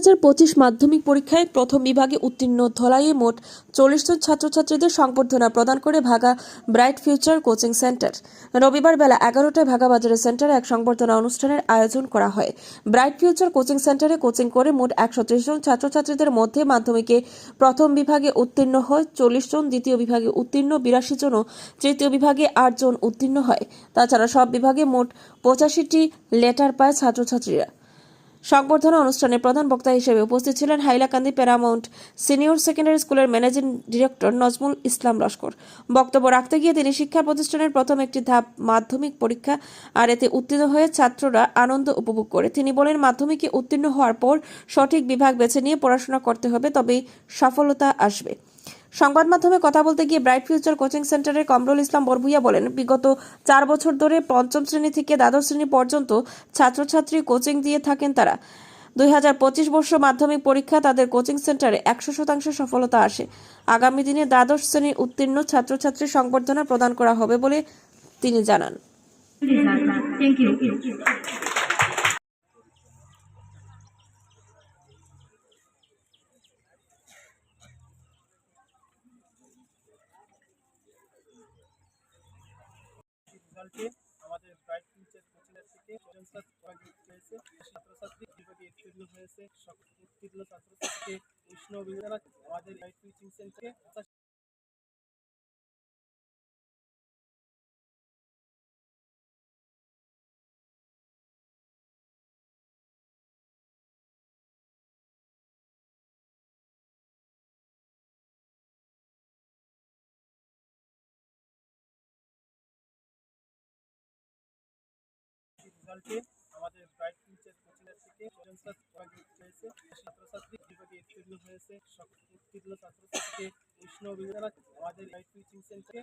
2025 মাধ্যমিক পরীক্ষায় প্রথম বিভাগে উত্তীর্ণ ধলাইয়ে মোট 40 জন ছাত্রছাত্রীদের সংবর্ধনা প্রদান করে ভাগা ব্রাইট ফিউচার কোচিং সেন্টার। রবিবার বেলা 11টায় ভাগা বাজারের সেন্টারে এক সংবর্ধনা অনুষ্ঠানের আয়োজন করা হয়। ব্রাইট ফিউচার কোচিং সেন্টারে কোচিং করে মোট 130 জন ছাত্রছাত্রীদের মধ্যে মাধ্যমিকে প্রথম বিভাগে উত্তীর্ণ হয় 40 জন, দ্বিতীয় বিভাগে উত্তীর্ণ 82 জন ও তৃতীয় বিভাগে 8 জন উত্তীর্ণ হয়। তাছাড়া সব বিভাগে মোট 85টি লেটার পায় ছাত্রছাত্রীরা। সংবর্ধনা অনুষ্ঠানে প্রধান বক্তা হিসেবে উপস্থিত ছিলেন হাইলাকান্দি প্যারামাউন্ট সিনিয়র সেকেন্ডারি স্কুলের ম্যানেজিং ডিরেক্টর নজমুল ইসলাম লস্কর। বক্তব্য রাখতে গিয়ে তিনি শিক্ষা প্রতিষ্ঠানের প্রথম একটি ধাপ মাধ্যমিক পরীক্ষা, আর এতে উত্তীর্ণ হয়ে ছাত্ররা আনন্দ উপভোগ করে। তিনি বলেন, মাধ্যমিকে উত্তীর্ণ হওয়ার পর সঠিক বিভাগ বেছে নিয়ে পড়াশোনা করতে হবে, তবেই সফলতা আসবে। সংবাদ মাধ্যমে কথা বলতে গিয়ে ব্রাইট ফিউচার কোচিং সেন্টারের কমরুল ইসলাম বরভুইয়া বলেন, বিগত 4 বছর ধরে পঞ্চম শ্রেণী থেকে দ্বাদশ শ্রেণী পর্যন্ত ছাত্রছাত্রী কোচিং দিয়ে থাকেন তারা। 2025 বর্ষ মাধ্যমিক পরীক্ষা তাদের কোচিং সেন্টারে 100% সফলতা আসে। আগামী দিনে দ্বাদশ শ্রেণী উত্তীর্ণ ছাত্রছাত্রী সংবর্ধনা প্রদান করা হবে বলে তিনি জানান। রেজাল্টে আমাদের ব্রাইট ফিউচার কোচিং থেকে হয়েছে, ছাত্রছাত্রী বিভাগে উত্তীর্ণ হয়েছে। উত্তীর্ণ ছাত্রছাত্রীকে উষ্ণ অভিনন্দন। আমাদের ব্রাইট কোচিং সেন্টারে রেজাল্টে আমাদের ব্রাইট ফিউচার কোচিং থেকে হয়েছে, ছাত্রছাত্রী বিভাগে উত্তীর্ণ হয়েছে। উত্তীর্ণ ছাত্রছাত্রীকে উষ্ণ অভিনন্দন। আমাদের ব্রাইট কোচিং সেন্টারে